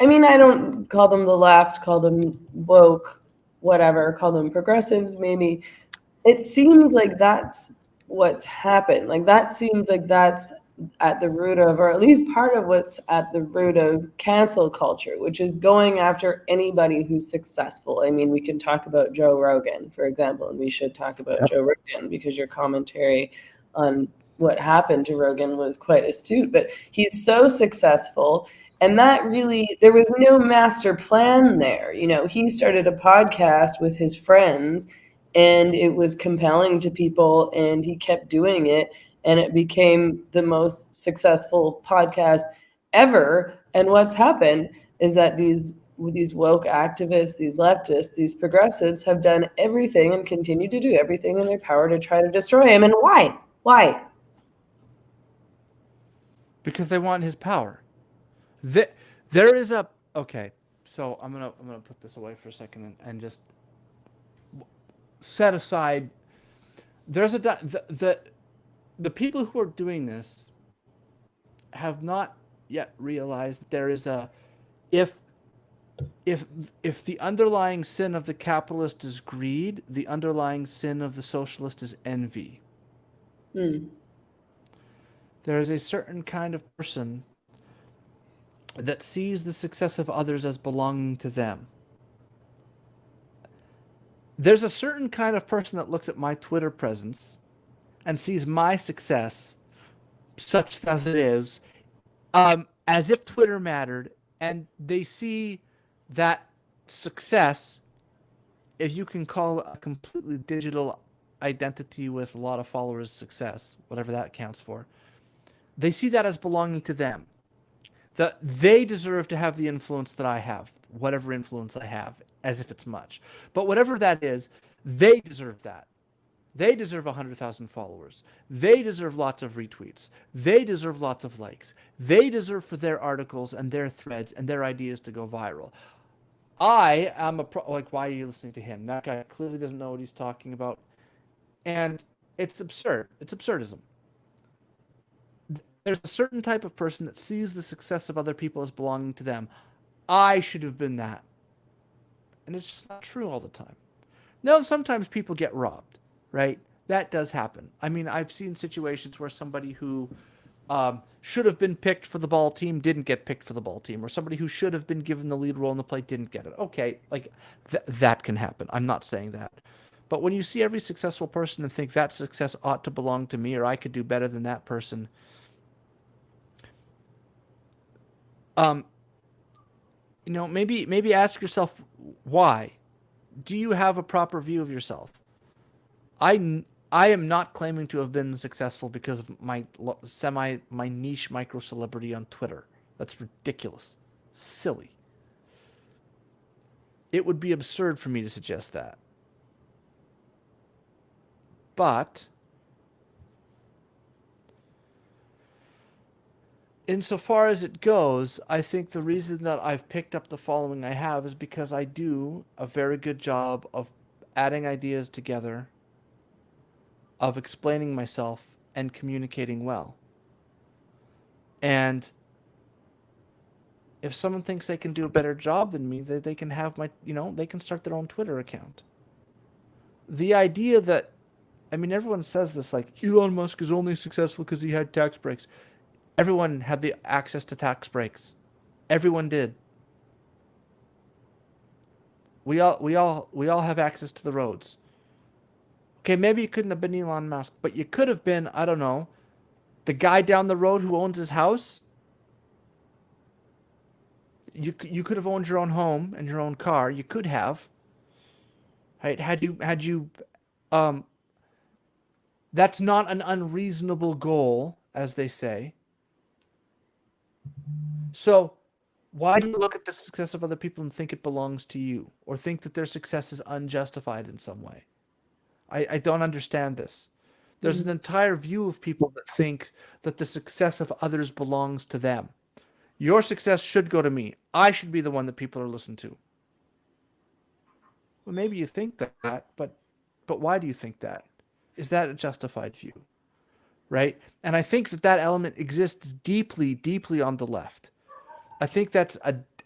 I mean, I don't call them the left, call them woke, whatever, call them progressives, maybe. It seems like that's what's happened. Like that seems like that's at the root of, or at least part of what's at the root of cancel culture, which is going after anybody who's successful. I mean, we can talk about Joe Rogan, for example, and we should talk about Yep. Joe Rogan because your commentary on what happened to Rogan was quite astute. But he's so successful. And that really, there was no master plan there. You know, he started a podcast with his friends and it was compelling to people and he kept doing it and it became the most successful podcast ever. And what's happened is that these woke activists, these leftists, these progressives have done everything and continue to do everything in their power to try to destroy him. And why? Because they want his power. There is a okay. So I'm gonna put this away for a second and just set aside. There's a the people who are doing this have not yet realized that there is a if if if the underlying sin of the capitalist is greed, the underlying sin of the socialist is envy. Hmm. There is a certain kind of person that sees the success of others as belonging to them. There's a certain kind of person that looks at my Twitter presence and sees my success, such as it is, as if Twitter mattered, and they see that success, if you can call a completely digital identity with a lot of followers success, whatever that counts for, they see that as belonging to them. That they deserve to have the influence that I have, whatever influence I have, as if it's much. But whatever that is, they deserve that. They deserve 100,000 followers. They deserve lots of retweets. They deserve lots of likes. They deserve for their articles and their threads and their ideas to go viral. I am like, why are you listening to him? That guy clearly doesn't know what he's talking about. And it's absurd. It's absurdism. There's a certain type of person that sees the success of other people as belonging to them. I should have been that. And it's just not true all the time. Now, sometimes people get robbed, right? That does happen. I mean, I've seen situations where somebody who should have been picked for the ball team didn't get picked for the ball team, or somebody who should have been given the lead role in the play didn't get it. Okay, like that can happen. I'm not saying that. But when you see every successful person and think that success ought to belong to me, or I could do better than that person, maybe ask yourself why. Do you have a proper view of yourself? I am not claiming to have been successful because of my niche micro celebrity on Twitter. That's ridiculous, silly. It would be absurd for me to suggest that. But insofar as it goes, I think the reason that I've picked up the following I have is because I do a very good job of adding ideas together, of explaining myself and communicating well. And if someone thinks they can do a better job than me, they can have they can start their own Twitter account. The idea that, I mean, everyone says this, like, Elon Musk is only successful because he had tax breaks. Everyone had the access to tax breaks. Everyone did. We all have access to the roads. Okay, maybe you couldn't have been Elon Musk, but you could have been, I don't know, the guy down the road who owns his house. You could have owned your own home and your own car. You could have. Right? Had you that's not an unreasonable goal, as they say. So, why do you look at the success of other people and think it belongs to you, or think that their success is unjustified in some way? I don't understand this. There's an entire view of people that think that the success of others belongs to them. Your success should go to me. I should be the one that people are listening to. Well, maybe you think that, but why do you think that? Is that a justified view? Right? And I think that element exists deeply, deeply on the left. I think that's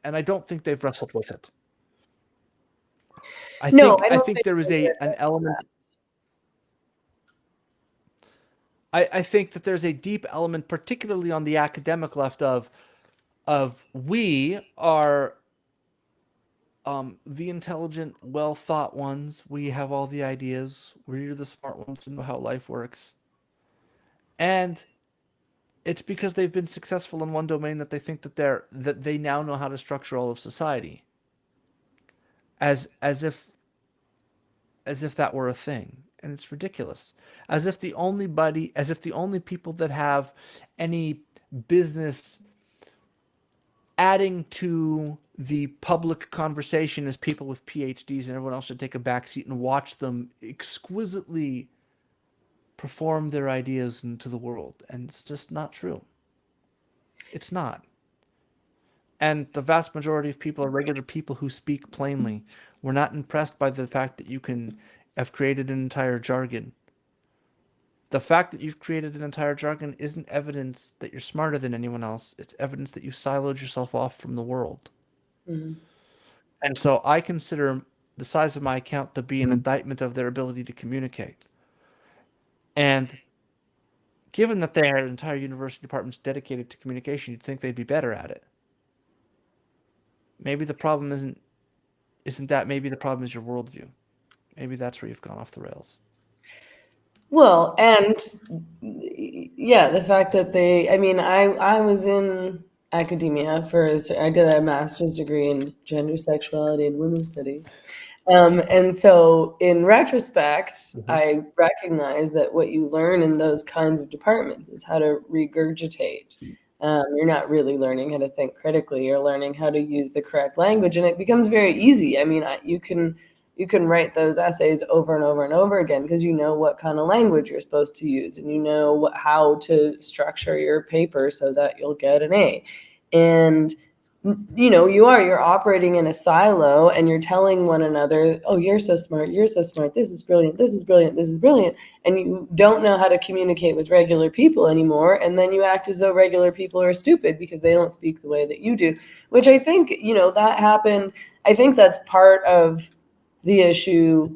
and I don't think they've wrestled with it. I No, I don't think think there is an element. I think that there's a deep element, particularly on the academic left, of we are the intelligent, well thought ones. We have all the ideas. We're the smart ones who know how life works. And it's because they've been successful in one domain that they think that they now know how to structure all of society. As if that were a thing. And it's ridiculous. As if the only people that have any business adding to the public conversation is people with PhDs, and everyone else should take a backseat and watch them exquisitely perform their ideas into the world. And it's just not true. It's not. And the vast majority of people are regular people who speak plainly. We're not impressed by the fact that you can have created an entire jargon. The fact that you've created an entire jargon isn't evidence that you're smarter than anyone else. It's evidence that you siloed yourself off from the world. Mm-hmm. And so I consider the size of my account to be an indictment of their ability to communicate. And given that they had entire university departments dedicated to communication, you'd think they'd be better at it. Maybe the problem isn't that. Maybe the problem is your worldview. Maybe that's where you've gone off the rails. Well, and yeah, the fact that I was in academia I did a master's degree in gender, sexuality, and women's studies. And so in retrospect, I recognize that what you learn in those kinds of departments is how to regurgitate. You're not really learning how to think critically. You're learning how to use the correct language, and it becomes very easy. I mean, you can write those essays over and over and over again because you know what kind of language you're supposed to use, and you know how to structure your paper so that you'll get an A. And you're operating in a silo, and you're telling one another, oh, you're so smart, this is brilliant, this is brilliant, this is brilliant, and you don't know how to communicate with regular people anymore, and then you act as though regular people are stupid because they don't speak the way that you do, which I think, that happened. I think that's part of the issue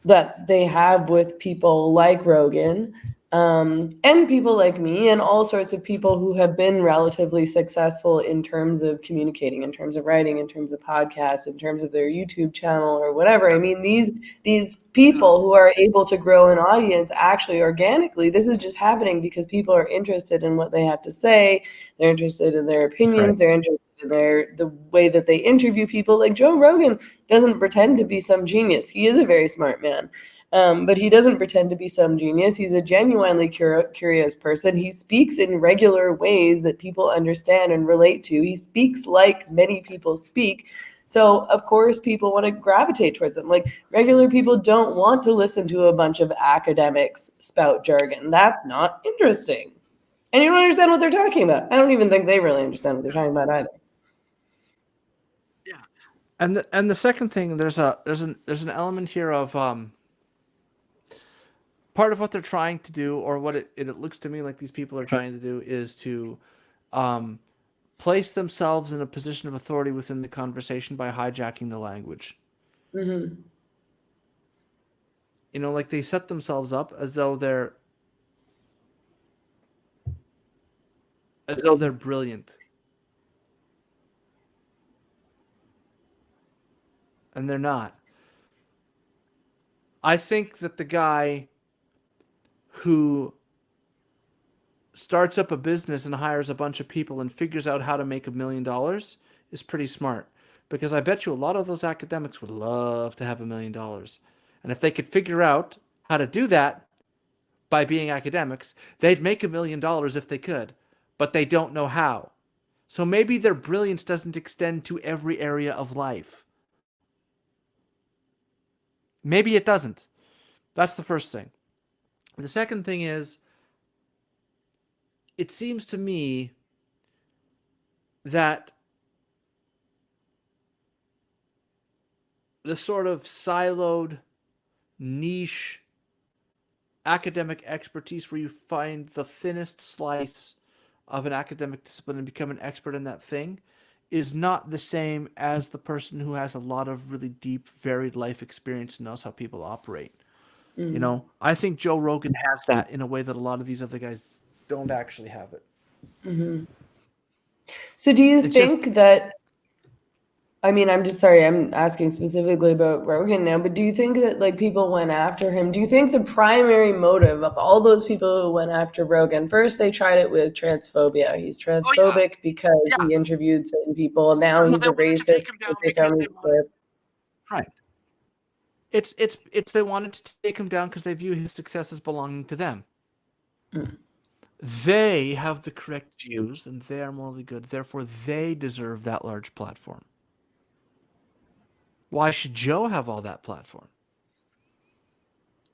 that they have with people like Rogan, and people like me, and all sorts of people who have been relatively successful in terms of communicating, in terms of writing, in terms of podcasts, in terms of their YouTube channel or whatever. I mean, these people who are able to grow an audience actually organically, this is just happening because people are interested in what they have to say. They're interested in their opinions. Right. They're interested in the way that they interview people. Like Joe Rogan doesn't pretend to be some genius. He is a very smart man. But he doesn't pretend to be some genius. He's a genuinely curious person. He speaks in regular ways that people understand and relate to. He speaks like many people speak. So, of course, people want to gravitate towards him. Like, regular people don't want to listen to a bunch of academics spout jargon. That's not interesting. And you don't understand what they're talking about. I don't even think they really understand what they're talking about either. Yeah. And the second thing, there's an element here of part of what they're trying to do, or what it looks to me like these people are trying to do, is to place themselves in a position of authority within the conversation by hijacking the language. Mm-hmm. Like they set themselves up as though they're brilliant. And they're not. I think that the guy who starts up a business and hires a bunch of people and figures out how to make $1 million is pretty smart. Because I bet you a lot of those academics would love to have $1 million. And if they could figure out how to do that by being academics, they'd make $1 million if they could. But they don't know how. So maybe their brilliance doesn't extend to every area of life. Maybe it doesn't. That's the first thing. The second thing is, it seems to me that the sort of siloed, niche academic expertise where you find the thinnest slice of an academic discipline and become an expert in that thing is not the same as the person who has a lot of really deep, varied life experience and knows how people operate. You know, I think Joe Rogan has that in a way that a lot of these other guys don't actually have it. So do you It's just, think that, I mean, I'm just sorry, I'm asking specifically about Rogan now, but do you think that like people went after him? Do you think the primary motive of all those people who went after Rogan, first they tried it with transphobia. He's oh yeah, transphobic because yeah. he interviewed certain people. Now No, he's they a wanted to racist take him down because they because found they these wanted, clips. right. It's they wanted to take him down because they view his success as belonging to them. They have the correct views and they are morally good. Therefore, they deserve that large platform. Why should Joe have all that platform?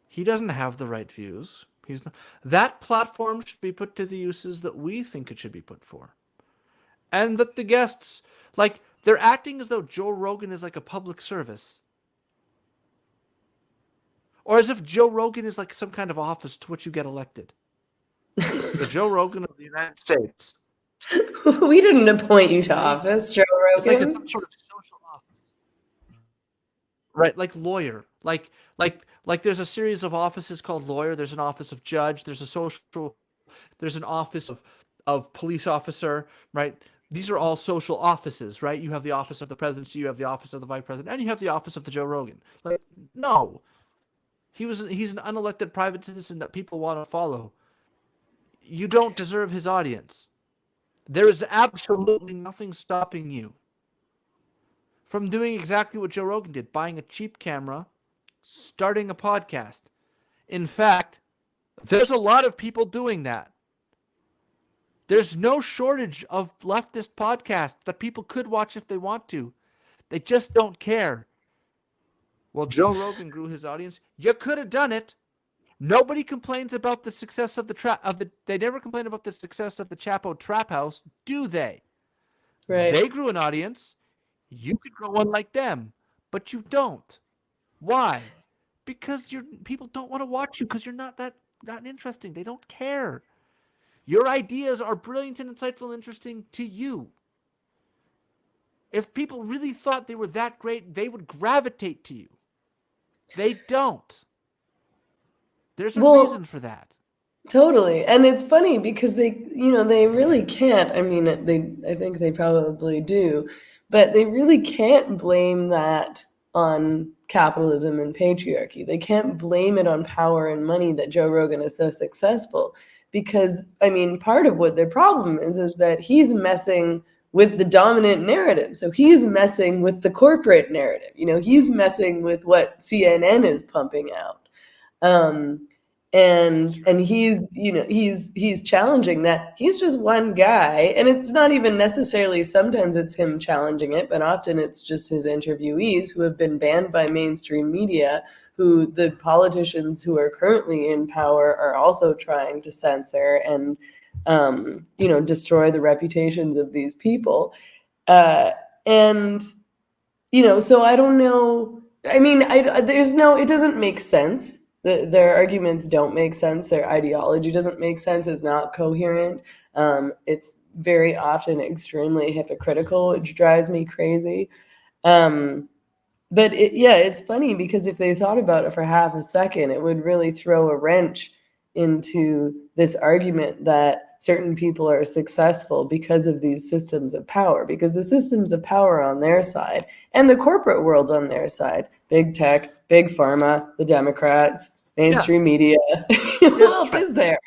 He doesn't have the right views. He's not, that platform should be put to the uses that we think it should be put for. And that the guests, like, they're acting as though Joe Rogan is like a public service. Or as if Joe Rogan is like some kind of office to which you get elected. The Joe Rogan of the United States. We didn't appoint you to Right? office, Joe It's like it's some Rogan. sort of social office. Right, like lawyer. Like there's a series of offices called lawyer, there's an office of judge, there's an office of police officer, right? These are all social offices, right? You have the office of the presidency, you have the office of the vice president, and you have the office of the Joe Rogan. Like, no. He's an unelected private citizen that people want to follow. You don't deserve his audience. There is absolutely nothing stopping you from doing exactly what Joe Rogan did, buying a cheap camera, starting a podcast. In fact, there's a lot of people doing that. There's no shortage of leftist podcasts that people could watch if they want to. They just don't care. Well, Joe Rogan grew his audience. You could have done it. Nobody complains about the success of they never complain about the success of the Chapo Trap House, do they? Right. They grew an audience. You could grow one like them, but you don't. Why? Because people don't want to watch you because you're not interesting. They don't care. Your ideas are brilliant and insightful and interesting to you. If people really thought they were that great, they would gravitate to you. They don't. There's a reason for that. Totally. And it's funny because they really can't. I mean, I think they probably do, but they really can't blame that on capitalism and patriarchy. They can't blame it on power and money that Joe Rogan is so successful because, I mean, part of what their problem is that he's messing with the dominant narrative. So he's messing with the corporate narrative. He's messing with what CNN is pumping out. And he's challenging that. He's just one guy, and it's not even necessarily, sometimes it's him challenging it, but often it's just his interviewees who have been banned by mainstream media, who the politicians who are currently in power are also trying to censor and destroy the reputations of these people. And so I don't know. I mean, it doesn't make sense. Their arguments don't make sense. Their ideology doesn't make sense. It's not coherent. It's very often extremely hypocritical, which drives me crazy. But it's funny because if they thought about it for half a second, it would really throw a wrench into this argument that certain people are successful because of these systems of power, because the systems of power on their side and the corporate world's on their side, big tech, big pharma, the Democrats, mainstream media. Who else is there?